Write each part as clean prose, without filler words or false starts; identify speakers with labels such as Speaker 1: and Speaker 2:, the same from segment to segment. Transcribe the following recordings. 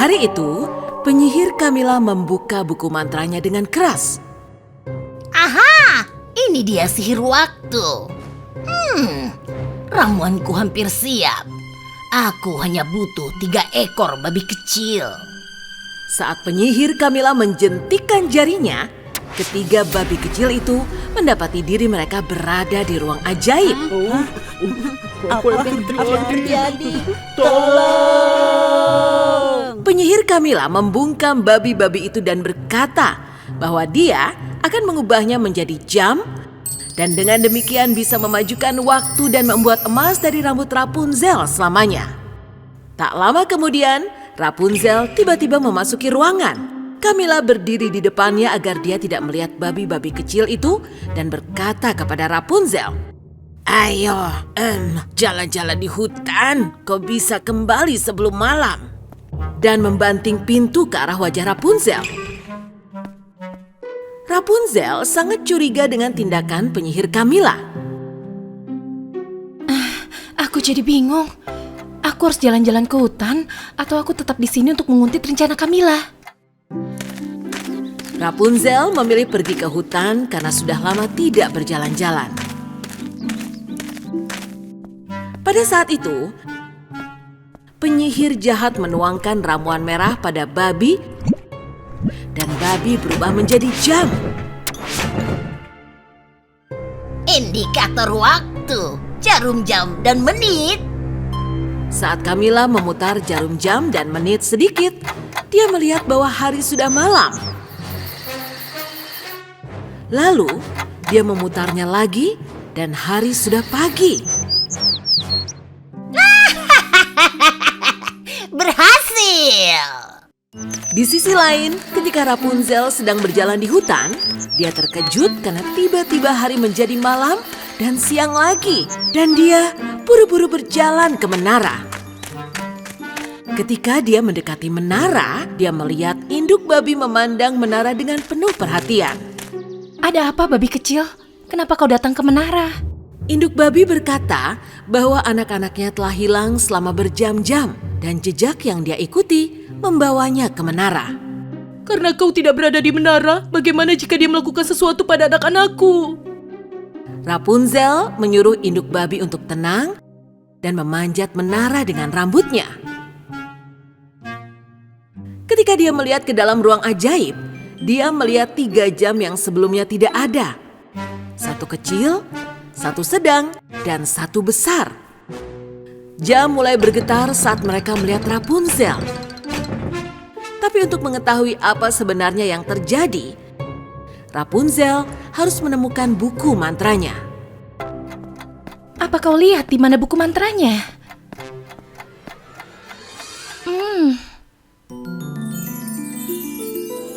Speaker 1: hari itu, penyihir Camilla membuka buku mantranya dengan keras.
Speaker 2: Aha, ini dia sihir waktu. Ramuanku hampir siap. Aku hanya butuh 3 ekor babi kecil.
Speaker 1: Saat penyihir Camilla menjentikkan jarinya, ketiga babi kecil itu mendapati diri mereka berada di ruang ajaib.
Speaker 3: Apa yang terjadi? Tolong!
Speaker 1: Penyihir Camilla membungkam babi-babi itu dan berkata bahwa dia akan mengubahnya menjadi jam dan dengan demikian bisa memajukan waktu dan membuat emas dari rambut Rapunzel selamanya. Tak lama kemudian, Rapunzel tiba-tiba memasuki ruangan. Camilla berdiri di depannya agar dia tidak melihat babi-babi kecil itu dan berkata kepada Rapunzel, "Ayo, jalan-jalan di hutan, kau bisa kembali sebelum malam." Dan membanting pintu ke arah wajah Rapunzel. Rapunzel sangat curiga dengan tindakan penyihir Camilla.
Speaker 4: Aku jadi bingung. Aku harus jalan-jalan ke hutan atau aku tetap di sini untuk menguntit rencana Camilla?
Speaker 1: Rapunzel memilih pergi ke hutan karena sudah lama tidak berjalan-jalan. Pada saat itu, penyihir jahat menuangkan ramuan merah pada babi dan babi berubah menjadi jam.
Speaker 2: Indikator waktu, jarum jam dan menit.
Speaker 1: Saat Camilla memutar jarum jam dan menit sedikit, dia melihat bahwa hari sudah malam. Lalu, dia memutarnya lagi dan hari sudah pagi.
Speaker 2: Berhasil!
Speaker 1: Di sisi lain, ketika Rapunzel sedang berjalan di hutan, dia terkejut karena tiba-tiba hari menjadi malam dan siang lagi. Dan dia buru-buru berjalan ke menara. Ketika dia mendekati menara, dia melihat induk babi memandang menara dengan penuh perhatian.
Speaker 4: Ada apa, babi kecil? Kenapa kau datang ke menara?
Speaker 1: Induk babi berkata bahwa anak-anaknya telah hilang selama berjam-jam dan jejak yang dia ikuti membawanya ke menara.
Speaker 3: Karena kau tidak berada di menara, bagaimana jika dia melakukan sesuatu pada anak-anakku?
Speaker 1: Rapunzel menyuruh induk babi untuk tenang dan memanjat menara dengan rambutnya. Ketika dia melihat ke dalam ruang ajaib, dia melihat 3 jam yang sebelumnya tidak ada. 1 kecil, 1 sedang, dan 1 besar. Jam mulai bergetar saat mereka melihat Rapunzel. Tapi untuk mengetahui apa sebenarnya yang terjadi, Rapunzel harus menemukan buku mantranya.
Speaker 4: Apa kau lihat di mana buku mantranya?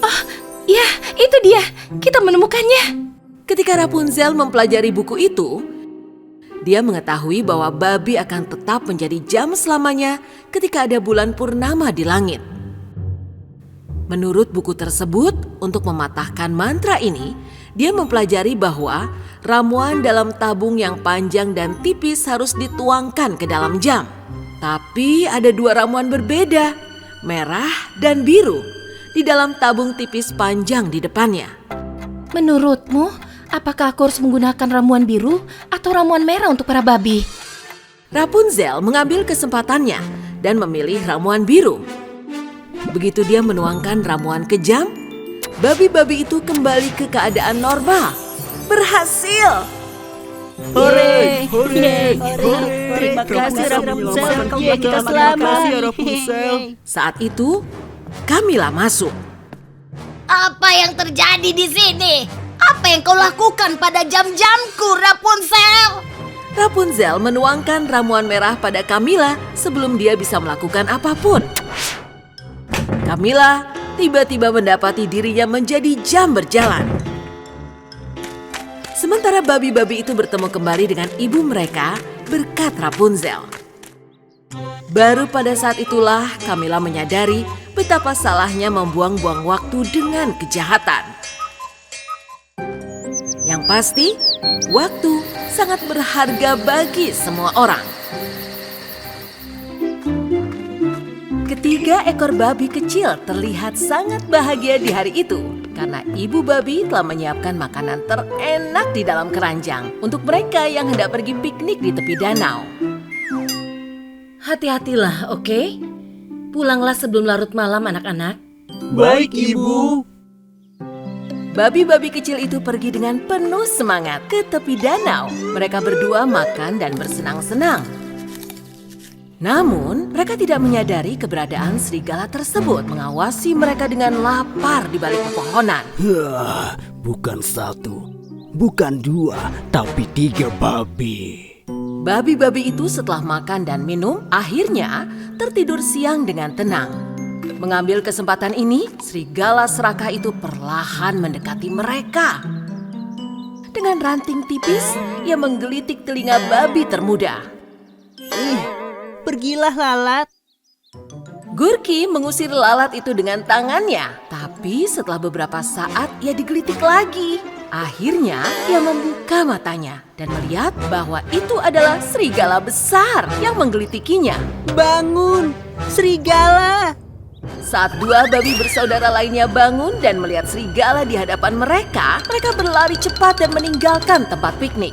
Speaker 4: Oh, ya, itu dia. Kita menemukannya.
Speaker 1: Ketika Rapunzel mempelajari buku itu, dia mengetahui bahwa babi akan tetap menjadi jam selamanya ketika ada bulan purnama di langit. Menurut buku tersebut, untuk mematahkan mantra ini, dia mempelajari bahwa ramuan dalam tabung yang panjang dan tipis harus dituangkan ke dalam jam. Tapi ada 2 ramuan berbeda, merah dan biru, di dalam tabung tipis panjang di depannya.
Speaker 4: Menurutmu, apakah aku harus menggunakan ramuan biru atau ramuan merah untuk para babi?
Speaker 1: Rapunzel mengambil kesempatannya dan memilih ramuan biru. Begitu dia menuangkan ramuan ke jam, babi-babi itu kembali ke keadaan normal. Berhasil!
Speaker 3: Hore! Hore!
Speaker 5: Terima kasih Rapunzel, kau membuat kita
Speaker 3: Terima
Speaker 5: selamat.
Speaker 3: kasih ya Rapunzel.
Speaker 1: Saat itu, Camilla masuk.
Speaker 2: Apa yang terjadi di sini? Apa yang kau lakukan pada jam-jamku, Rapunzel?
Speaker 1: Rapunzel menuangkan ramuan merah pada Camilla sebelum dia bisa melakukan apapun. Camilla tiba-tiba mendapati dirinya menjadi jam berjalan. Sementara babi-babi itu bertemu kembali dengan ibu mereka berkat Rapunzel. Baru pada saat itulah Camilla menyadari betapa salahnya membuang-buang waktu dengan kejahatan. Yang pasti, waktu sangat berharga bagi semua orang. Ketiga ekor babi kecil terlihat sangat bahagia di hari itu karena ibu babi telah menyiapkan makanan terenak di dalam keranjang untuk mereka yang hendak pergi piknik di tepi danau.
Speaker 4: Hati-hatilah, oke? Pulanglah sebelum larut malam anak-anak.
Speaker 5: Baik, Ibu.
Speaker 1: Babi-babi kecil itu pergi dengan penuh semangat ke tepi danau. Mereka berdua makan dan bersenang-senang. Namun, mereka tidak menyadari keberadaan serigala tersebut mengawasi mereka dengan lapar di balik pepohonan.
Speaker 6: Bukan satu, bukan dua, tapi 3 babi.
Speaker 1: Babi-babi itu setelah makan dan minum, akhirnya tertidur siang dengan tenang. Mengambil kesempatan ini, serigala serakah itu perlahan mendekati mereka. Dengan ranting tipis, ia menggelitik telinga babi termuda.
Speaker 5: Pergilah lalat.
Speaker 1: Gurki mengusir lalat itu dengan tangannya, tapi setelah beberapa saat ia digelitik lagi. Akhirnya ia membuka matanya dan melihat bahwa itu adalah serigala besar yang menggelitikinya.
Speaker 5: Bangun, serigala.
Speaker 1: Saat 2 babi bersaudara lainnya bangun dan melihat serigala di hadapan mereka, mereka berlari cepat dan meninggalkan tempat piknik.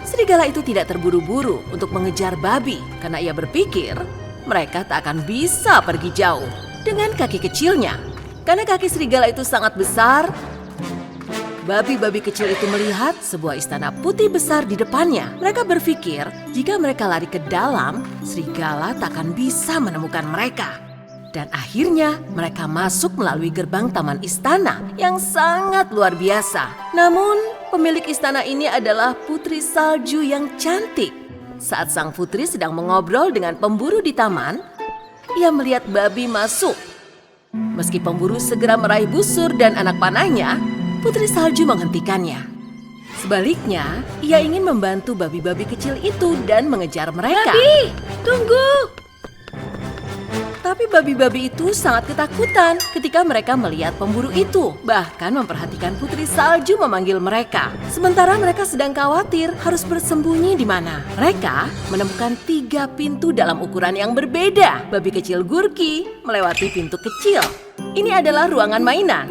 Speaker 1: Serigala itu tidak terburu-buru untuk mengejar babi karena ia berpikir mereka tak akan bisa pergi jauh dengan kaki kecilnya. Karena kaki serigala itu sangat besar, babi-babi kecil itu melihat sebuah istana putih besar di depannya. Mereka berpikir jika mereka lari ke dalam, serigala tak akan bisa menemukan mereka. Dan akhirnya mereka masuk melalui gerbang taman istana yang sangat luar biasa. Namun pemilik istana ini adalah putri salju yang cantik. Saat sang putri sedang mengobrol dengan pemburu di taman, ia melihat babi masuk. Meski pemburu segera meraih busur dan anak panahnya, putri salju menghentikannya. Sebaliknya, ia ingin membantu babi-babi kecil itu dan mengejar mereka.
Speaker 4: Babi, tunggu!
Speaker 1: Tapi babi-babi itu sangat ketakutan ketika mereka melihat pemburu itu. Bahkan memperhatikan putri salju memanggil mereka. Sementara mereka sedang khawatir harus bersembunyi di mana. Mereka menemukan 3 pintu dalam ukuran yang berbeda. Babi kecil Gurki melewati pintu kecil. Ini adalah ruangan mainan.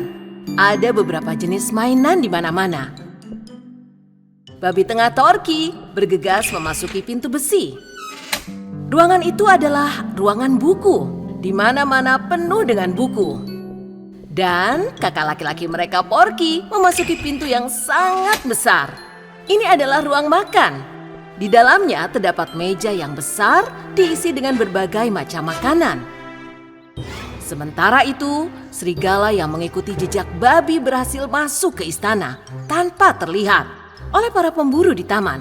Speaker 1: Ada beberapa jenis mainan di mana-mana. Babi tengah Torki bergegas memasuki pintu besi. Ruangan itu adalah ruangan buku. Di mana-mana penuh dengan buku. Dan kakak laki-laki mereka Porky memasuki pintu yang sangat besar. Ini adalah ruang makan. Di dalamnya terdapat meja yang besar diisi dengan berbagai macam makanan. Sementara itu, serigala yang mengikuti jejak babi berhasil masuk ke istana tanpa terlihat oleh para pemburu di taman.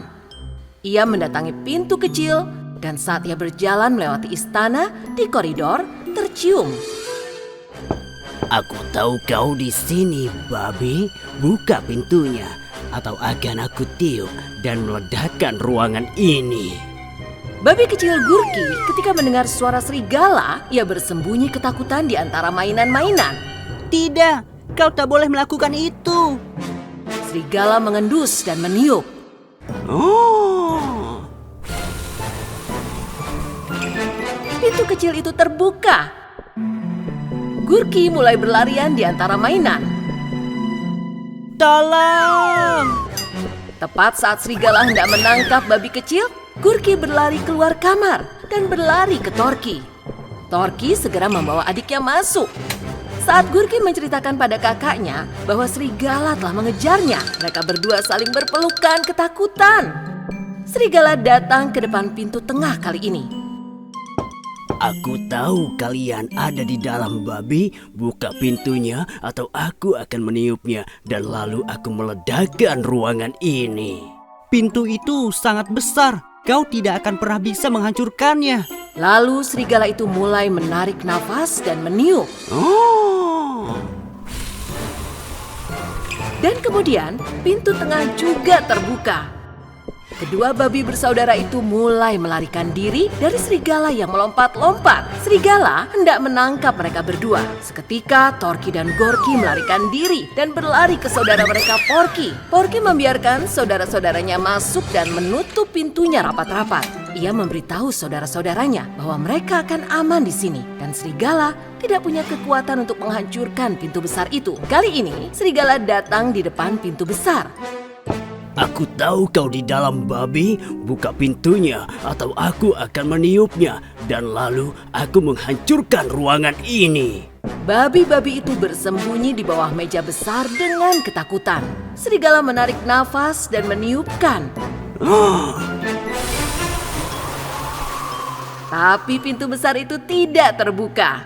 Speaker 1: Ia mendatangi pintu kecil. Dan saat ia berjalan melewati istana, di koridor tercium.
Speaker 6: Aku tahu kau di sini, babi. Buka pintunya, atau akan aku tiup dan meledakkan ruangan ini.
Speaker 1: Babi kecil Gurki ketika mendengar suara serigala, ia bersembunyi ketakutan di antara mainan-mainan.
Speaker 5: Tidak, kau tak boleh melakukan itu.
Speaker 1: Serigala mengendus dan meniup. Pintu kecil itu terbuka. Gurki mulai berlarian di antara mainan.
Speaker 5: Tolong!
Speaker 1: Tepat saat serigala hendak menangkap babi kecil, Gurki berlari keluar kamar dan berlari ke Torki. Torki segera membawa adiknya masuk. Saat Gurki menceritakan pada kakaknya bahwa serigala telah mengejarnya, mereka berdua saling berpelukan ketakutan. Serigala datang ke depan pintu tengah kali ini.
Speaker 6: Aku tahu kalian ada di dalam, babi. Buka pintunya atau aku akan meniupnya dan lalu aku meledakkan ruangan ini.
Speaker 5: Pintu itu sangat besar. Kau tidak akan pernah bisa menghancurkannya.
Speaker 1: Lalu serigala itu mulai menarik nafas dan meniup. Dan kemudian pintu tengah juga terbuka. Kedua babi bersaudara itu mulai melarikan diri dari serigala yang melompat-lompat. Serigala hendak menangkap mereka berdua. Seketika Torki dan Gorki melarikan diri dan berlari ke saudara mereka Porky. Porky membiarkan saudara-saudaranya masuk dan menutup pintunya rapat-rapat. ia memberitahu saudara-saudaranya bahwa mereka akan aman di sini dan serigala tidak punya kekuatan untuk menghancurkan pintu besar itu. Kali ini, serigala datang di depan pintu besar.
Speaker 6: Aku tahu kau di dalam, babi. Buka pintunya atau aku akan meniupnya. Dan lalu aku menghancurkan ruangan ini.
Speaker 1: Babi-babi itu bersembunyi di bawah meja besar dengan ketakutan. Serigala menarik nafas dan meniupkan. Tapi pintu besar itu tidak terbuka.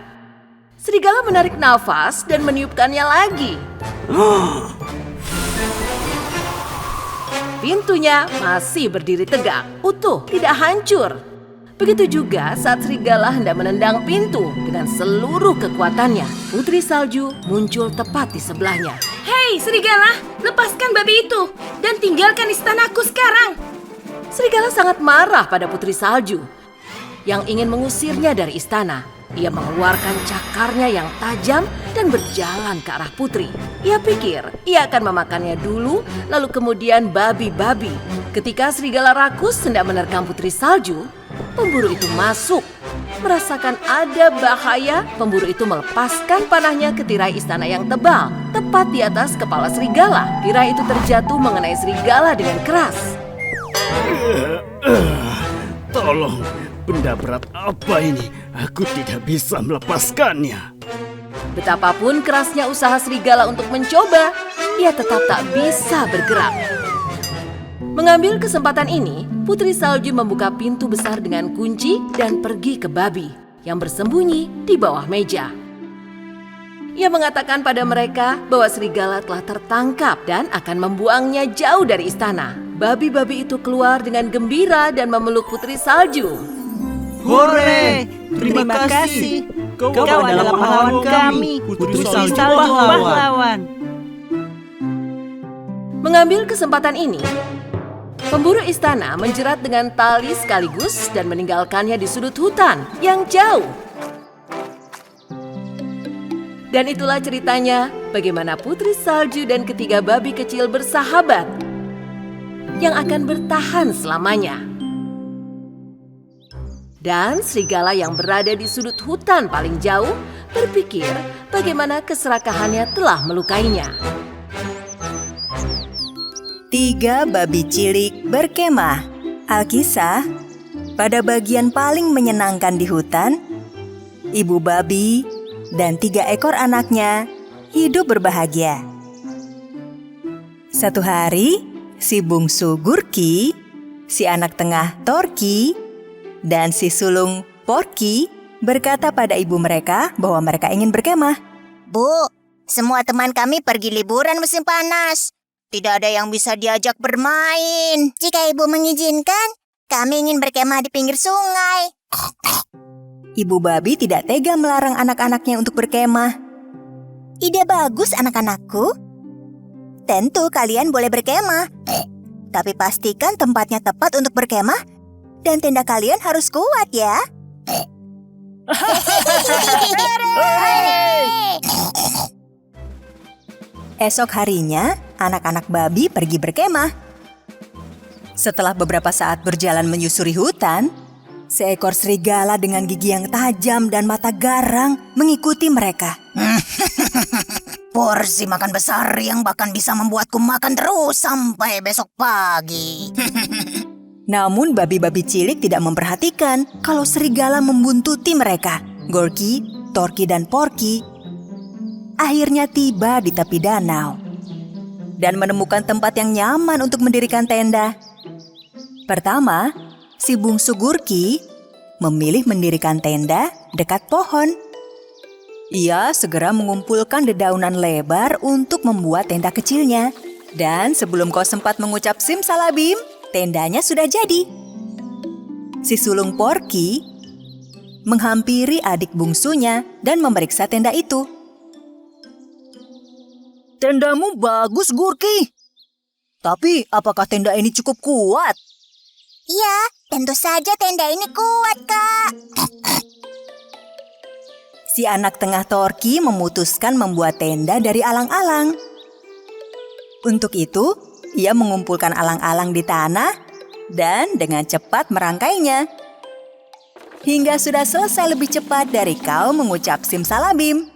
Speaker 1: Serigala menarik nafas dan meniupkannya lagi. Pintunya masih berdiri tegak, utuh, tidak hancur. Begitu juga saat serigala hendak menendang pintu dengan seluruh kekuatannya. Putri Salju muncul tepat di sebelahnya.
Speaker 4: Hei serigala, lepaskan babi itu dan tinggalkan istanaku sekarang.
Speaker 1: Serigala sangat marah pada Putri Salju yang ingin mengusirnya dari istana. Ia mengeluarkan cakarnya yang tajam dan berjalan ke arah putri. Ia pikir ia akan memakannya dulu, lalu kemudian babi-babi. Ketika serigala rakus hendak menerkam Putri Salju, pemburu itu masuk. Merasakan ada bahaya, pemburu itu melepaskan panahnya ke tirai istana yang tebal, tepat di atas kepala serigala. Tirai itu terjatuh mengenai serigala dengan keras.
Speaker 6: Tolong, benda berat apa ini? Aku tidak bisa melepaskannya.
Speaker 1: Betapapun kerasnya usaha serigala untuk mencoba, ia tetap tak bisa bergerak. Mengambil kesempatan ini, Putri Salju membuka pintu besar dengan kunci dan pergi ke babi yang bersembunyi di bawah meja. Ia mengatakan pada mereka bahwa serigala telah tertangkap dan akan membuangnya jauh dari istana. Babi-babi itu keluar dengan gembira dan memeluk Putri Salju.
Speaker 5: Hore! Terima kasih. Kau adalah pahlawan kami. Putri Salju pahlawan.
Speaker 1: Mengambil kesempatan ini, pemburu istana menjerat dengan tali sekaligus dan meninggalkannya di sudut hutan yang jauh. Dan itulah ceritanya bagaimana Putri Salju dan ketiga babi kecil bersahabat yang akan bertahan selamanya. Dan serigala yang berada di sudut hutan paling jauh berpikir bagaimana keserakahannya telah melukainya.
Speaker 7: 3 babi cilik berkemah. Alkisah, pada bagian paling menyenangkan di hutan, ibu babi dan 3 ekor anaknya hidup berbahagia. Satu hari, si bungsu Gurki, si anak tengah Torki, dan si sulung Porky berkata pada ibu mereka bahwa mereka ingin berkemah.
Speaker 2: Bu, semua teman kami pergi liburan musim panas. Tidak ada yang bisa diajak bermain. Jika ibu mengizinkan, kami ingin berkemah di pinggir sungai.
Speaker 7: Ibu babi tidak tega melarang anak-anaknya untuk berkemah.
Speaker 2: Ide bagus anak-anakku. Tentu kalian boleh berkemah. Tapi pastikan tempatnya tepat untuk berkemah dan tenda kalian harus kuat ya.
Speaker 7: Esok harinya, anak-anak babi pergi berkemah. Setelah beberapa saat berjalan menyusuri hutan, seekor serigala dengan gigi yang tajam dan mata garang mengikuti mereka.
Speaker 2: Porsi makan besar yang bahkan bisa membuatku makan terus sampai besok pagi.
Speaker 7: Namun babi-babi cilik tidak memperhatikan kalau serigala membuntuti mereka. Gorky, Torky, dan Porky akhirnya tiba di tepi danau dan menemukan tempat yang nyaman untuk mendirikan tenda. Pertama, si bungsu Gurky memilih mendirikan tenda dekat pohon. Ia segera mengumpulkan dedaunan lebar untuk membuat tenda kecilnya. Dan sebelum kau sempat mengucap simsalabim, tendanya sudah jadi. Si sulung Porky menghampiri adik bungsunya dan memeriksa tenda itu.
Speaker 2: Tendamu bagus, Gurky.
Speaker 7: Tapi apakah tenda ini cukup kuat?
Speaker 2: Ya, tentu saja tenda ini kuat, Kak.
Speaker 7: Si anak tengah Torky memutuskan membuat tenda dari alang-alang. Untuk itu, ia mengumpulkan alang-alang di tanah dan dengan cepat merangkainya. Hingga sudah selesai lebih cepat dari kau mengucap simsalabim.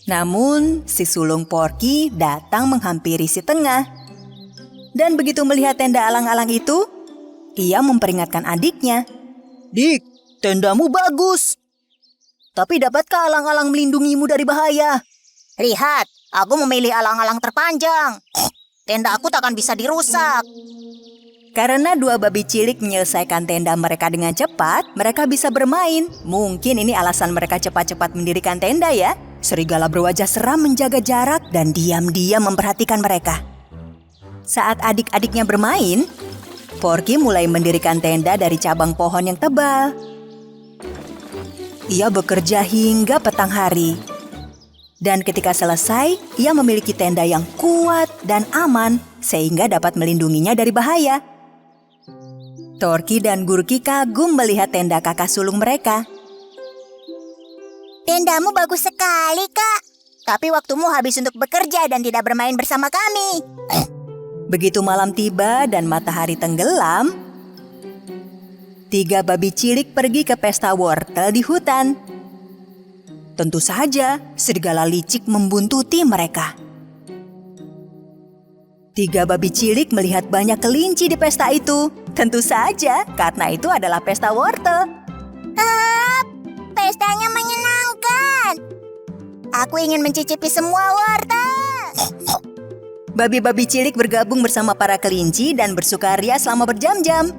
Speaker 7: Namun, si sulung Porky datang menghampiri si tengah. Dan begitu melihat tenda alang-alang itu, ia memperingatkan adiknya. Dik, tendamu bagus. Tapi dapatkah alang-alang melindungimu dari bahaya?
Speaker 2: Lihat, aku memilih alang-alang terpanjang. Tenda aku takkan bisa dirusak.
Speaker 7: Karena dua babi cilik menyelesaikan tenda mereka dengan cepat, mereka bisa bermain. Mungkin ini alasan mereka cepat-cepat mendirikan tenda ya. Serigala berwajah seram menjaga jarak dan diam-diam memperhatikan mereka. Saat adik-adiknya bermain, Porky mulai mendirikan tenda dari cabang pohon yang tebal. Ia bekerja hingga petang hari. Dan ketika selesai, ia memiliki tenda yang kuat dan aman sehingga dapat melindunginya dari bahaya. Torky dan Gurky kagum melihat tenda kakak sulung mereka.
Speaker 2: Tendamu bagus sekali, Kak. Tapi waktumu habis untuk bekerja dan tidak bermain bersama kami.
Speaker 7: Begitu malam tiba dan matahari tenggelam, 3 babi cilik pergi ke pesta wortel di hutan. Tentu saja, serigala licik membuntuti mereka. 3 babi cilik melihat banyak kelinci di pesta itu. Tentu saja, karena itu adalah pesta wortel.
Speaker 2: Pestanya menyenangkan. Aku ingin mencicipi semua wortel.
Speaker 7: Babi-babi cilik bergabung bersama para kelinci dan bersukaria selama berjam-jam.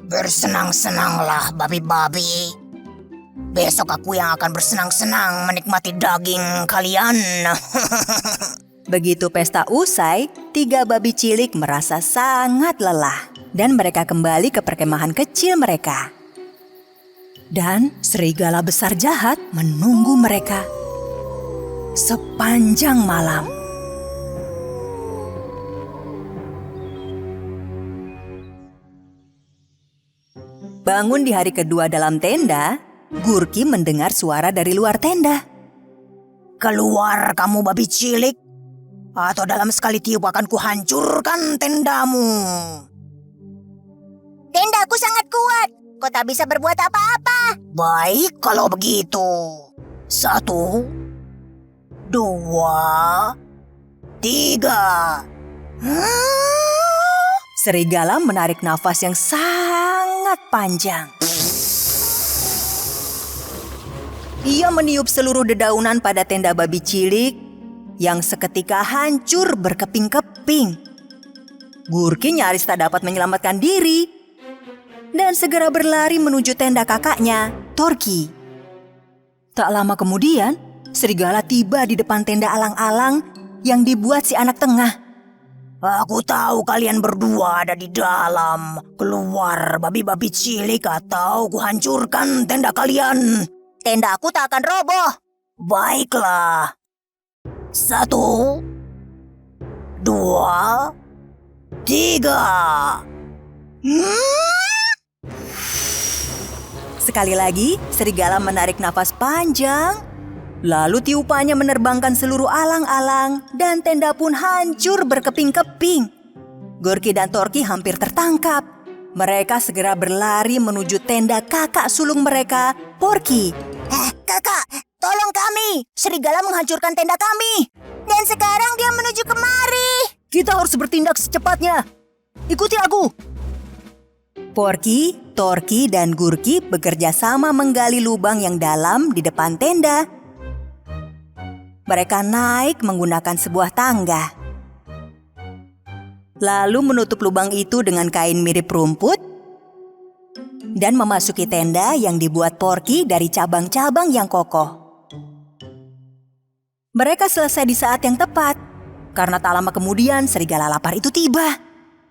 Speaker 2: Bersenang-senanglah, babi-babi. Besok aku yang akan bersenang-senang menikmati daging kalian.
Speaker 7: Begitu pesta usai, 3 babi cilik merasa sangat lelah dan mereka kembali ke perkemahan kecil mereka. Dan serigala besar jahat menunggu mereka sepanjang malam. Bangun di hari kedua dalam tenda, Gurky mendengar suara dari luar tenda.
Speaker 2: Keluar kamu babi cilik, atau dalam sekali tiup akan kuhancurkan tendamu. Tendaku sangat kuat, kau tak bisa berbuat apa-apa. Baik kalau begitu. 1, 2, 3.
Speaker 7: Serigala menarik nafas yang sangat panjang. Ia meniup seluruh dedaunan pada tenda babi cilik yang seketika hancur berkeping-keping. Gurky nyaris tak dapat menyelamatkan diri dan segera berlari menuju tenda kakaknya, Torky. Tak lama kemudian, serigala tiba di depan tenda alang-alang yang dibuat si anak tengah.
Speaker 2: Aku tahu kalian berdua ada di dalam. Keluar babi-babi cilik atau kuhancurkan tenda kalian. Tenda aku tak akan roboh. Baiklah. 1, 2, 3.
Speaker 7: Sekali lagi, serigala menarik nafas panjang. Lalu tiupannya menerbangkan seluruh alang-alang dan tenda pun hancur berkeping-keping. Gurky dan Torky hampir tertangkap. Mereka segera berlari menuju tenda kakak sulung mereka, Porky.
Speaker 2: Kakak, tolong kami. Serigala menghancurkan tenda kami. Dan sekarang dia menuju kemari.
Speaker 7: Kita harus bertindak secepatnya. Ikuti aku. Porky, Torky, dan Gurky bekerja sama menggali lubang yang dalam di depan tenda. Mereka naik menggunakan sebuah tangga. Lalu menutup lubang itu dengan kain mirip rumput dan memasuki tenda yang dibuat Porky dari cabang-cabang yang kokoh. Mereka selesai di saat yang tepat, karena tak lama kemudian serigala lapar itu tiba.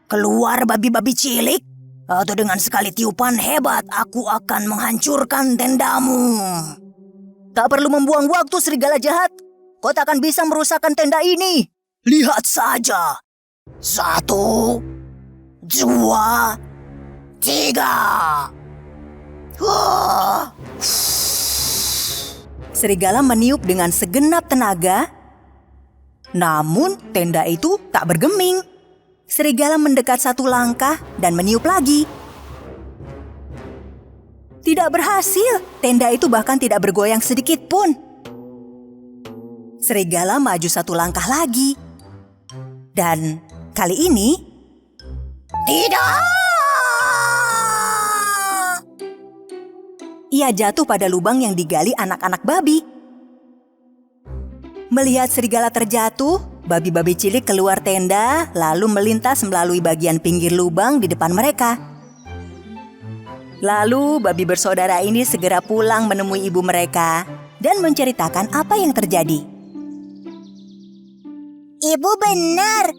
Speaker 2: Keluar babi-babi cilik, atau dengan sekali tiupan hebat aku akan menghancurkan tendamu.
Speaker 7: Tak perlu membuang waktu, serigala jahat. Kau tak akan bisa merusakkan tenda ini.
Speaker 2: Lihat saja. 1, 2, 3.
Speaker 7: Serigala meniup dengan segenap tenaga, namun tenda itu tak bergeming.
Speaker 2: Serigala mendekat satu langkah dan meniup lagi. Tidak berhasil, tenda itu bahkan tidak bergoyang sedikit pun. Serigala maju satu langkah lagi. Dan kali ini... Tidak! Ia jatuh pada lubang yang digali anak-anak babi. Melihat serigala terjatuh, babi-babi cilik keluar tenda lalu melintas melalui bagian pinggir lubang di depan mereka. Lalu babi bersaudara ini segera pulang menemui ibu mereka dan menceritakan apa yang terjadi. Ibu benar,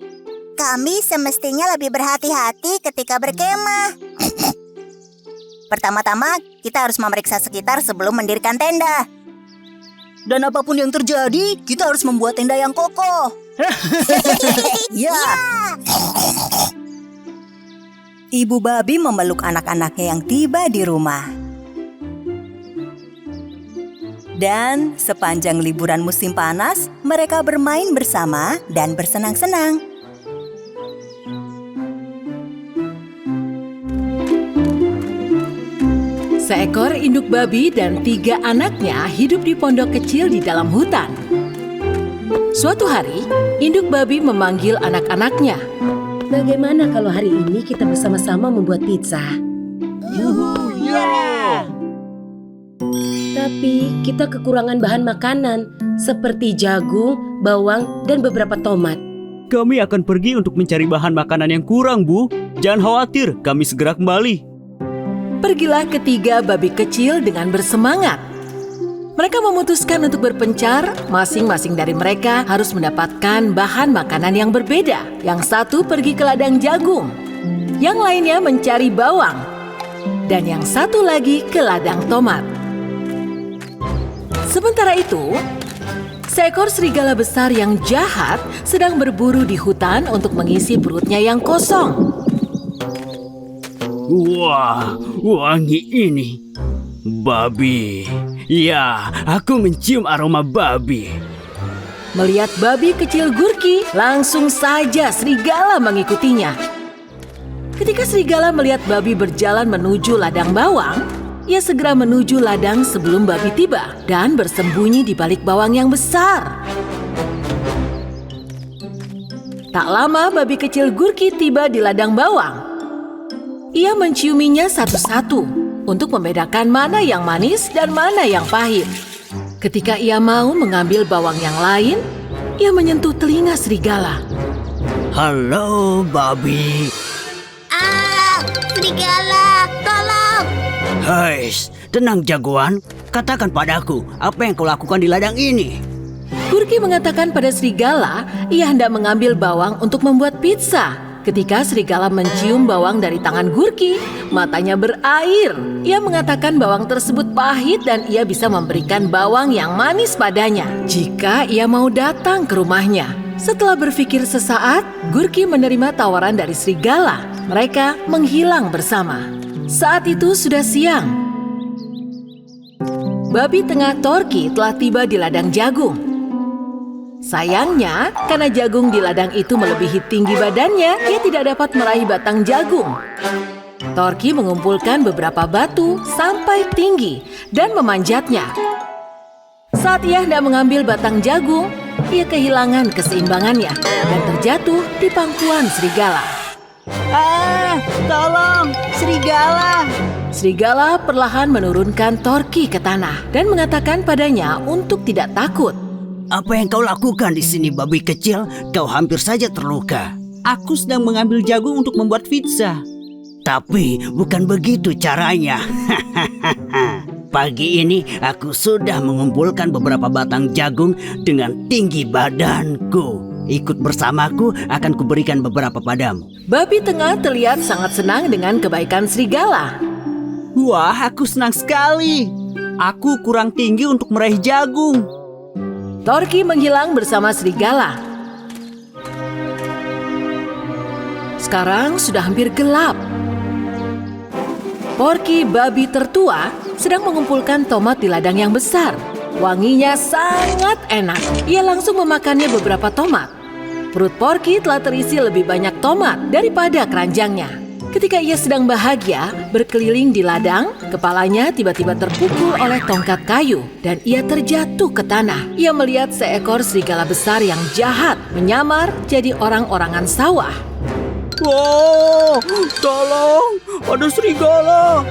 Speaker 2: kami semestinya lebih berhati-hati ketika berkemah. Pertama-tama kita harus memeriksa sekitar sebelum mendirikan tenda. Dan apapun yang terjadi, kita harus membuat tenda yang kokoh. Ya. Ibu babi memeluk anak-anaknya yang tiba di rumah. Dan sepanjang liburan musim panas, mereka bermain bersama dan bersenang-senang.
Speaker 1: Seekor induk babi dan 3 anaknya hidup di pondok kecil di dalam hutan. Suatu hari, induk babi memanggil anak-anaknya.
Speaker 8: Bagaimana kalau hari ini kita bersama-sama membuat pizza? Tapi kita kekurangan bahan makanan seperti jagung, bawang, dan beberapa tomat.
Speaker 5: Kami akan pergi untuk mencari bahan makanan yang kurang, Bu. Jangan khawatir, kami segera kembali.
Speaker 1: Pergilah ketiga babi kecil dengan bersemangat. Mereka memutuskan untuk berpencar, masing-masing dari mereka harus mendapatkan bahan makanan yang berbeda. Yang satu pergi ke ladang jagung, yang lainnya mencari bawang, dan yang satu lagi ke ladang tomat. Sementara itu, seekor serigala besar yang jahat sedang berburu di hutan untuk mengisi perutnya yang kosong.
Speaker 6: Wah, wangi ini. Babi. Ya, aku mencium aroma babi.
Speaker 1: Melihat babi kecil Gurki, langsung saja serigala mengikutinya. Ketika serigala melihat babi berjalan menuju ladang bawang, ia segera menuju ladang sebelum babi tiba dan bersembunyi di balik bawang yang besar. Tak lama babi kecil Gurki tiba di ladang bawang. Ia menciuminya satu-satu untuk membedakan mana yang manis dan mana yang pahit. Ketika ia mau mengambil bawang yang lain, ia menyentuh telinga serigala.
Speaker 6: Halo, babi.
Speaker 2: Serigala, tolong!
Speaker 6: Hai, tenang jagoan. Katakan padaku, apa yang kau lakukan di ladang ini?
Speaker 1: Gurki mengatakan pada serigala, ia hendak mengambil bawang untuk membuat pizza. Ketika serigala mencium bawang dari tangan Gurki, matanya berair. Ia mengatakan bawang tersebut pahit dan ia bisa memberikan bawang yang manis padanya jika ia mau datang ke rumahnya. Setelah berpikir sesaat, Gurki menerima tawaran dari serigala. Mereka menghilang bersama. Saat itu sudah siang. Babi tengah Torki telah tiba di ladang jagung. Sayangnya, karena jagung di ladang itu melebihi tinggi badannya, ia tidak dapat meraih batang jagung. Torki mengumpulkan beberapa batu sampai tinggi dan memanjatnya. Saat ia hendak mengambil batang jagung, ia kehilangan keseimbangannya dan terjatuh di pangkuan serigala.
Speaker 5: Tolong, serigala!
Speaker 1: Serigala perlahan menurunkan Torki ke tanah dan mengatakan padanya untuk tidak takut.
Speaker 6: Apa yang kau lakukan di sini, babi kecil? Kau hampir saja terluka.
Speaker 5: Aku sedang mengambil jagung untuk membuat pizza.
Speaker 6: Tapi bukan begitu caranya. Pagi ini aku sudah mengumpulkan beberapa batang jagung dengan tinggi badanku. Ikut bersamaku, akan kuberikan beberapa padamu.
Speaker 1: Babi tengah terlihat sangat senang dengan kebaikan serigala.
Speaker 5: Wah, aku senang sekali. Aku kurang tinggi untuk meraih jagung.
Speaker 1: Torki menghilang bersama serigala. Sekarang sudah hampir gelap. Porky babi tertua sedang mengumpulkan tomat di ladang yang besar. Wanginya sangat enak. Ia langsung memakannya beberapa tomat. Perut Porky telah terisi lebih banyak tomat daripada keranjangnya. Ketika ia sedang bahagia berkeliling di ladang, kepalanya tiba-tiba terpukul oleh tongkat kayu dan ia terjatuh ke tanah. Ia melihat seekor serigala besar yang jahat menyamar jadi orang-orangan sawah.
Speaker 5: Wow, tolong, ada serigala.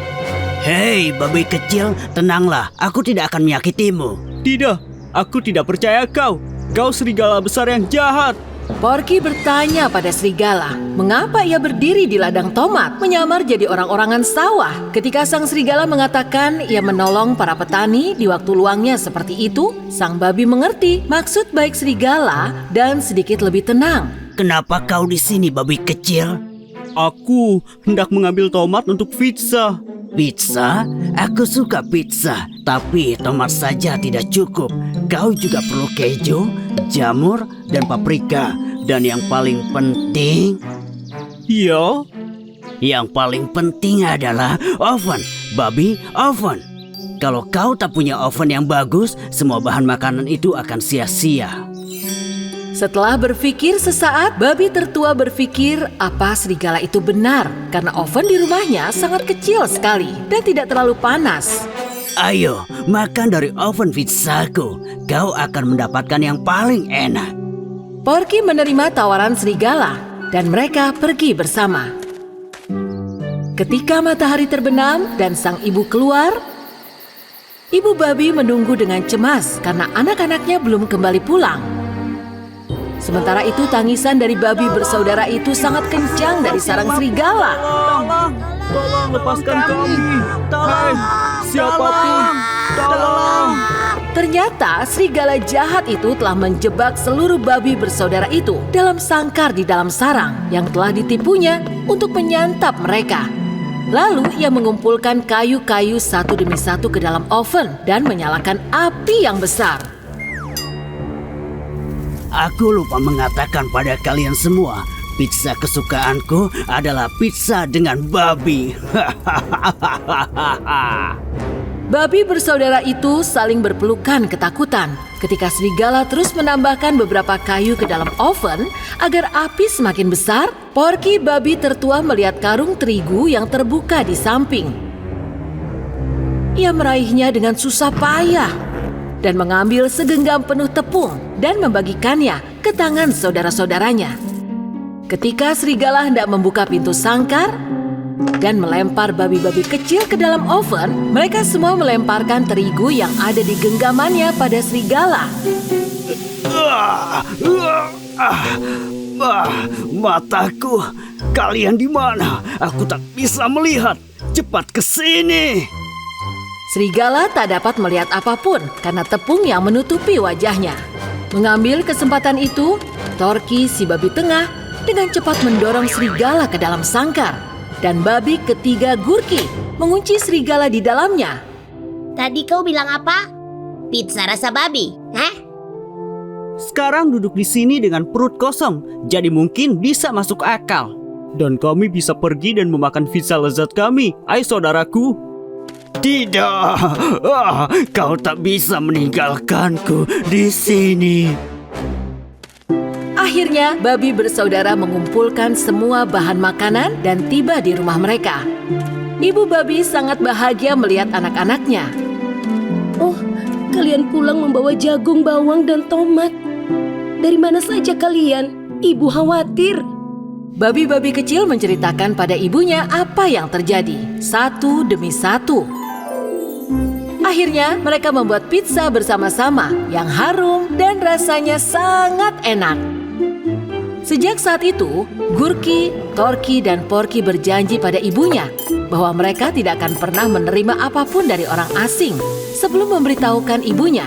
Speaker 6: Hei, babi kecil, tenanglah. Aku tidak akan menyakitimu.
Speaker 5: Tidak, aku tidak percaya kau. Kau serigala besar yang jahat.
Speaker 1: Porky bertanya pada serigala, mengapa ia berdiri di ladang tomat, menyamar jadi orang-orangan sawah. Ketika sang serigala mengatakan ia menolong para petani di waktu luangnya seperti itu, sang babi mengerti maksud baik serigala dan sedikit lebih tenang.
Speaker 6: Kenapa kau di sini, babi kecil?
Speaker 5: Aku hendak mengambil tomat untuk pizza.
Speaker 6: Pizza? Aku suka pizza, tapi tomat saja tidak cukup. Kau juga perlu keju, jamur, dan paprika. Dan yang paling penting...
Speaker 5: Iya?
Speaker 6: Yang paling penting adalah oven. Babi, oven. Kalau kau tak punya oven yang bagus, semua bahan makanan itu akan sia-sia.
Speaker 1: Setelah berpikir sesaat, babi tertua berpikir apa serigala itu benar karena oven di rumahnya sangat kecil sekali dan tidak terlalu panas.
Speaker 6: Ayo, makan dari oven pizzaku. Kau akan mendapatkan yang paling enak.
Speaker 1: Porky menerima tawaran serigala dan mereka pergi bersama. Ketika matahari terbenam dan sang ibu keluar, ibu babi menunggu dengan cemas karena anak-anaknya belum kembali pulang. Sementara itu tangisan dari babi bersaudara itu sangat kencang dari sarang serigala.
Speaker 5: Tolong lepaskan kami. Hai, siapapun, tolong.
Speaker 1: Ternyata serigala jahat itu telah menjebak seluruh babi bersaudara itu dalam sangkar di dalam sarang yang telah ditipunya untuk menyantap mereka. Lalu ia mengumpulkan kayu-kayu satu demi satu ke dalam oven dan menyalakan api yang besar.
Speaker 6: Aku lupa mengatakan pada kalian semua, pizza kesukaanku adalah pizza dengan babi.
Speaker 1: Babi bersaudara itu saling berpelukan ketakutan ketika serigala terus menambahkan beberapa kayu ke dalam oven agar api semakin besar. Porky babi tertua melihat karung terigu yang terbuka di samping. Ia meraihnya dengan susah payah dan mengambil segenggam penuh tepung dan membagikannya ke tangan saudara-saudaranya. Ketika serigala hendak membuka pintu sangkar dan melempar babi-babi kecil ke dalam oven, mereka semua melemparkan terigu yang ada di genggamannya pada serigala.
Speaker 6: Mataku, kalian di mana? Aku tak bisa melihat. Cepat ke sini.
Speaker 1: Serigala tak dapat melihat apapun karena tepung yang menutupi wajahnya. Mengambil kesempatan itu, Torky si babi tengah dengan cepat mendorong serigala ke dalam sangkar. Dan babi ketiga Gurki mengunci serigala di dalamnya.
Speaker 9: Tadi kau bilang apa? Pizza rasa babi, hah?
Speaker 5: Sekarang duduk di sini dengan perut kosong, jadi mungkin bisa masuk akal. Dan kami bisa pergi dan memakan pizza lezat kami. Ayo saudaraku.
Speaker 6: Tidak, kau tak bisa meninggalkanku di sini.
Speaker 1: Akhirnya, babi bersaudara mengumpulkan semua bahan makanan dan tiba di rumah mereka. Ibu babi sangat bahagia melihat anak-anaknya.
Speaker 8: Oh, kalian pulang membawa jagung, bawang, dan tomat. Dari mana saja kalian? Ibu khawatir.
Speaker 1: Babi-babi kecil menceritakan pada ibunya apa yang terjadi, satu demi satu. Akhirnya, mereka membuat pizza bersama-sama yang harum dan rasanya sangat enak. Sejak saat itu, Gurki, Torky, dan Porky berjanji pada ibunya bahwa mereka tidak akan pernah menerima apapun dari orang asing sebelum memberitahukan ibunya.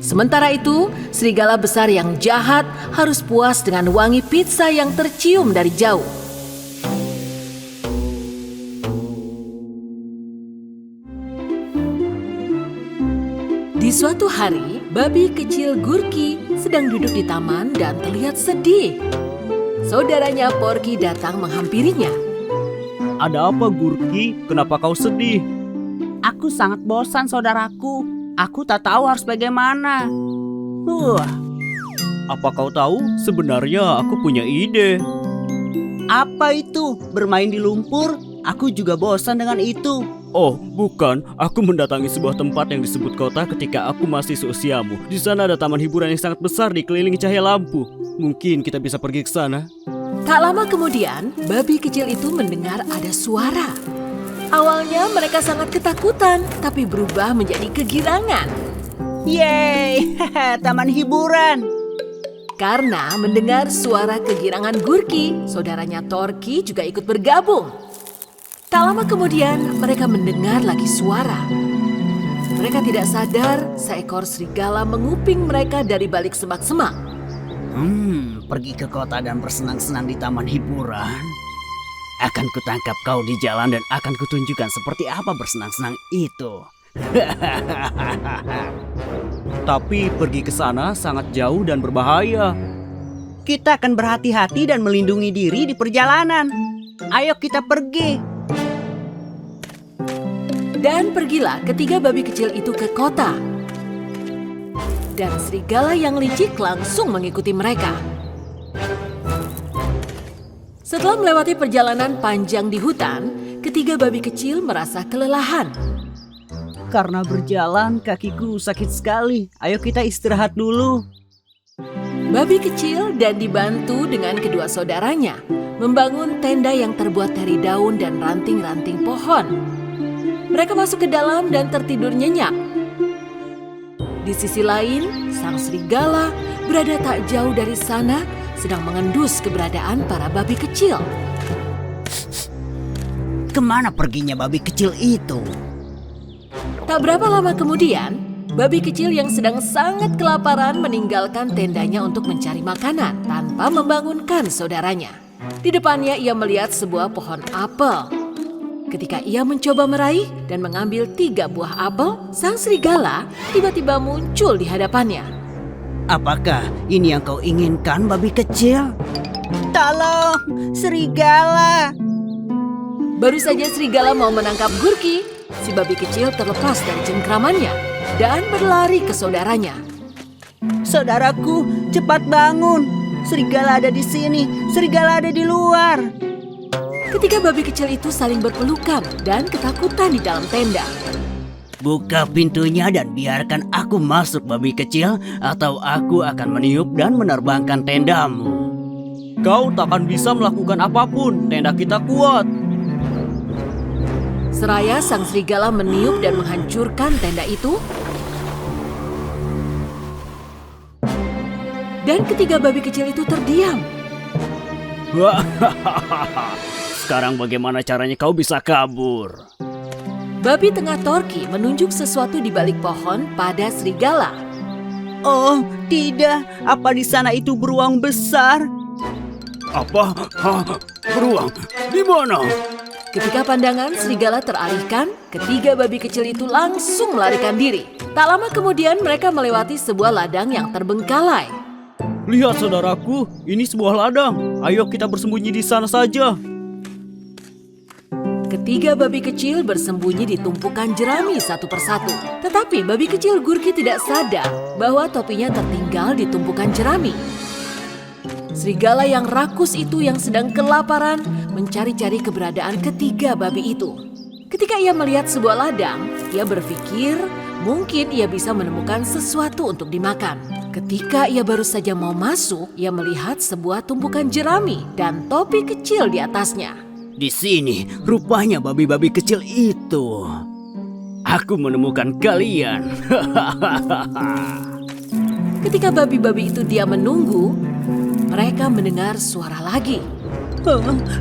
Speaker 1: Sementara itu, serigala besar yang jahat harus puas dengan wangi pizza yang tercium dari jauh. Di suatu hari, babi kecil Gurki sedang duduk di taman dan terlihat sedih. Saudaranya Porky datang menghampirinya.
Speaker 5: Ada apa Gurki? Kenapa kau sedih?
Speaker 10: Aku sangat bosan saudaraku. Aku tak tahu harus bagaimana.
Speaker 5: Apa kau tahu? Sebenarnya aku punya ide. Apa itu? Bermain di lumpur? Aku juga bosan dengan itu. Oh, bukan. Aku mendatangi sebuah tempat yang disebut kota ketika aku masih seusiamu. Di sana ada taman hiburan yang sangat besar dikelilingi cahaya lampu. Mungkin kita bisa pergi ke sana.
Speaker 1: Tak lama kemudian, babi kecil itu mendengar ada suara. Awalnya mereka sangat ketakutan, tapi berubah menjadi kegirangan.
Speaker 5: Yeay, taman hiburan.
Speaker 1: Karena mendengar suara kegirangan Gurki, saudaranya Torki juga ikut bergabung. Tak lama kemudian, mereka mendengar lagi suara. Mereka tidak sadar seekor serigala menguping mereka dari balik semak-semak.
Speaker 6: Pergi ke kota dan bersenang-senang di taman hiburan. Akan kutangkap kau di jalan dan akan kutunjukkan seperti apa bersenang-senang itu.
Speaker 5: Tapi pergi ke sana sangat jauh dan berbahaya. Kita akan berhati-hati dan melindungi diri di perjalanan. Ayo kita pergi.
Speaker 1: Dan pergilah ketiga babi kecil itu ke kota. Dan serigala yang licik langsung mengikuti mereka. Setelah melewati perjalanan panjang di hutan, ketiga babi kecil merasa kelelahan.
Speaker 5: Karena berjalan kakiku sakit sekali. Ayo kita istirahat dulu.
Speaker 1: Babi kecil dan dibantu dengan kedua saudaranya membangun tenda yang terbuat dari daun dan ranting-ranting pohon. Mereka masuk ke dalam dan tertidur nyenyak. Di sisi lain, sang serigala berada tak jauh dari sana sedang mengendus keberadaan para babi kecil.
Speaker 6: Kemana perginya babi kecil itu?
Speaker 1: Tak berapa lama kemudian, babi kecil yang sedang sangat kelaparan meninggalkan tendanya untuk mencari makanan tanpa membangunkan saudaranya. Di depannya ia melihat sebuah pohon apel. Ketika ia mencoba meraih dan mengambil 3 buah apel, sang serigala tiba-tiba muncul di hadapannya.
Speaker 6: Apakah ini yang kau inginkan, babi kecil?
Speaker 5: Tolong, serigala.
Speaker 1: Baru saja serigala mau menangkap Gurki, si babi kecil terlepas dari cengkramannya dan berlari ke saudaranya.
Speaker 5: Saudaraku, cepat bangun. Serigala ada di sini, serigala ada di luar.
Speaker 1: Ketiga babi kecil itu saling berpelukan dan ketakutan di dalam tenda.
Speaker 6: Buka pintunya dan biarkan aku masuk, babi kecil, atau aku akan meniup dan menerbangkan tendamu.
Speaker 5: Kau takkan bisa melakukan apapun, tenda kita kuat.
Speaker 1: Seraya sang serigala meniup dan menghancurkan tenda itu. Dan ketiga babi kecil itu terdiam.
Speaker 6: Sekarang bagaimana caranya kau bisa kabur?
Speaker 1: Babi tengah Torki menunjuk sesuatu di balik pohon pada serigala.
Speaker 5: Oh, tidak. Apa di sana itu beruang besar?
Speaker 6: Apa? Beruang? Di mana?
Speaker 1: Ketika pandangan serigala teralihkan, ketiga babi kecil itu langsung melarikan diri. Tak lama kemudian mereka melewati sebuah ladang yang terbengkalai.
Speaker 5: Lihat saudaraku, ini sebuah ladang. Ayo kita bersembunyi di sana saja.
Speaker 1: Ketiga babi kecil bersembunyi di tumpukan jerami satu persatu. Tetapi babi kecil Gurki tidak sadar bahwa topinya tertinggal di tumpukan jerami. Serigala yang rakus itu yang sedang kelaparan mencari-cari keberadaan ketiga babi itu. Ketika ia melihat sebuah ladang, ia berpikir mungkin ia bisa menemukan sesuatu untuk dimakan. Ketika ia baru saja mau masuk, ia melihat sebuah tumpukan jerami dan topi kecil di atasnya.
Speaker 6: Di sini, rupanya babi-babi kecil itu. Aku menemukan kalian.
Speaker 1: Ketika babi-babi itu diam menunggu, mereka mendengar suara lagi.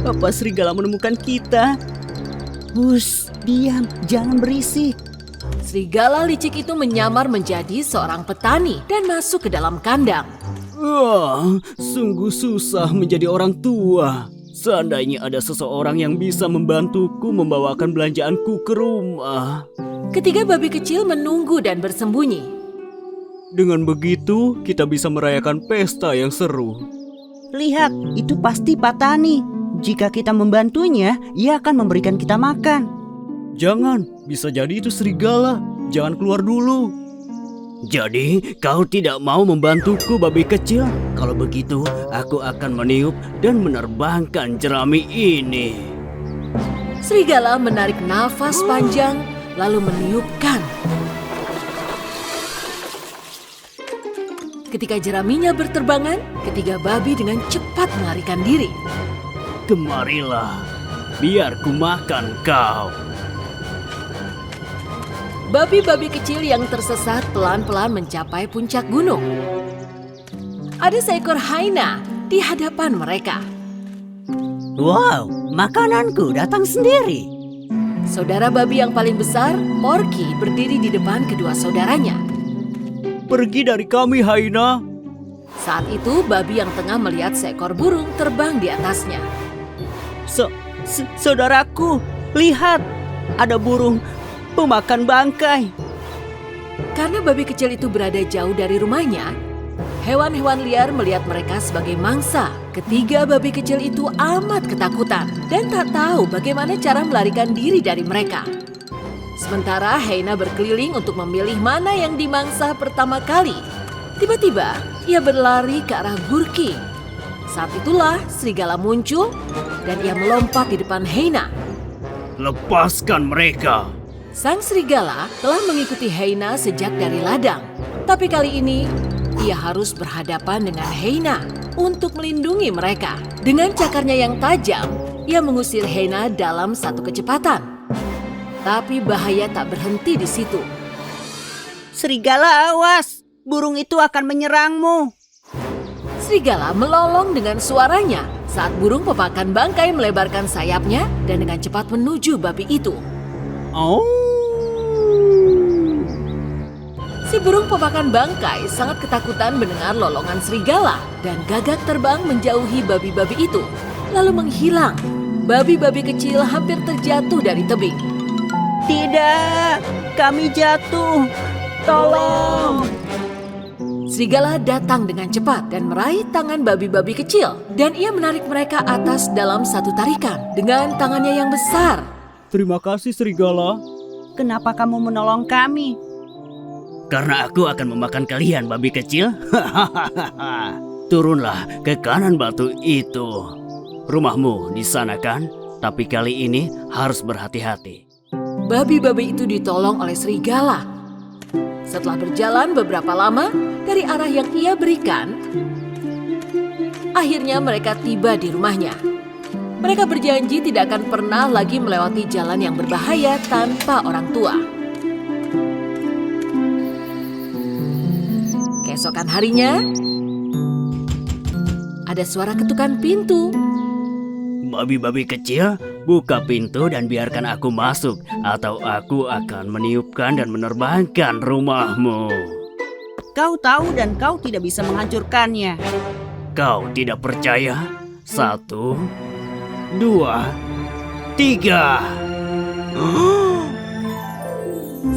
Speaker 5: Apa serigala menemukan kita? Hus, diam, jangan berisik.
Speaker 1: Serigala licik itu menyamar menjadi seorang petani dan masuk ke dalam kandang.
Speaker 5: Wah, sungguh susah menjadi orang tua. Seandainya ada seseorang yang bisa membantuku membawakan belanjaanku ke rumah.
Speaker 1: Ketiga babi kecil menunggu dan bersembunyi.
Speaker 5: Dengan begitu, kita bisa merayakan pesta yang seru. Lihat, itu pasti Patani. Jika kita membantunya, ia akan memberikan kita makan. Jangan, bisa jadi itu serigala. Jangan keluar dulu.
Speaker 6: Jadi, kau tidak mau membantuku, babi kecil? Kalau begitu, aku akan meniup dan menerbangkan jerami ini.
Speaker 1: Serigala menarik nafas panjang lalu meniupkan. Ketika jeraminya berterbangan, ketiga babi dengan cepat melarikan diri.
Speaker 6: Kemarilah, biar ku makan kau.
Speaker 1: Babi-babi kecil yang tersesat pelan-pelan mencapai puncak gunung. Ada seekor hyena di hadapan mereka.
Speaker 5: Wow, makananku datang sendiri.
Speaker 1: Saudara babi yang paling besar, Porky, berdiri di depan kedua saudaranya.
Speaker 5: Pergi dari kami, hyena.
Speaker 1: Saat itu, babi yang tengah melihat seekor burung terbang di atasnya.
Speaker 5: Saudaraku, lihat, ada burung pemakan bangkai.
Speaker 1: Karena babi kecil itu berada jauh dari rumahnya, hewan-hewan liar melihat mereka sebagai mangsa. Ketiga babi kecil itu amat ketakutan dan tak tahu bagaimana cara melarikan diri dari mereka. Sementara hyena berkeliling untuk memilih mana yang dimangsa pertama kali. Tiba-tiba, ia berlari ke arah Gurki. Saat itulah serigala muncul dan ia melompat di depan hyena.
Speaker 6: Lepaskan mereka.
Speaker 1: Sang serigala telah mengikuti hyena sejak dari ladang. Tapi kali ini, ia harus berhadapan dengan hyena untuk melindungi mereka. Dengan cakarnya yang tajam, ia mengusir hyena dalam satu kecepatan. Tapi bahaya tak berhenti di situ.
Speaker 5: Serigala, awas, burung itu akan menyerangmu.
Speaker 1: Serigala melolong dengan suaranya saat burung pemakan bangkai melebarkan sayapnya dan dengan cepat menuju babi itu.
Speaker 5: Oh.
Speaker 1: Si burung pemakan bangkai sangat ketakutan mendengar lolongan serigala dan gagak terbang menjauhi babi-babi itu, lalu menghilang. Babi-babi kecil hampir terjatuh dari tebing.
Speaker 5: Tidak, kami jatuh. Tolong.
Speaker 1: Serigala datang dengan cepat dan meraih tangan babi-babi kecil dan ia menarik mereka atas dalam satu tarikan dengan tangannya yang besar.
Speaker 5: Terima kasih, serigala. Kenapa kamu menolong kami?
Speaker 6: Karena aku akan memakan kalian, babi kecil. Turunlah ke kanan batu itu. Rumahmu di sana kan? Tapi kali ini harus berhati-hati.
Speaker 1: Babi-babi itu ditolong oleh serigala. Setelah berjalan beberapa lama dari arah yang ia berikan, akhirnya mereka tiba di rumahnya. Mereka berjanji tidak akan pernah lagi melewati jalan yang berbahaya tanpa orang tua. Keesokan harinya, ada suara ketukan pintu.
Speaker 6: Babi-babi kecil, buka pintu dan biarkan aku masuk, atau aku akan meniupkan dan menerbangkan rumahmu.
Speaker 5: Kau tahu dan kau tidak bisa menghancurkannya.
Speaker 6: Kau tidak percaya? 1, 2, 3.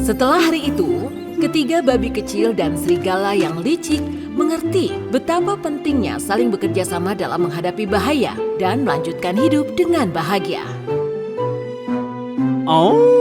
Speaker 1: Setelah hari itu, ketiga babi kecil dan serigala yang licik mengerti betapa pentingnya saling bekerja sama dalam menghadapi bahaya dan melanjutkan hidup dengan bahagia.
Speaker 5: Oh.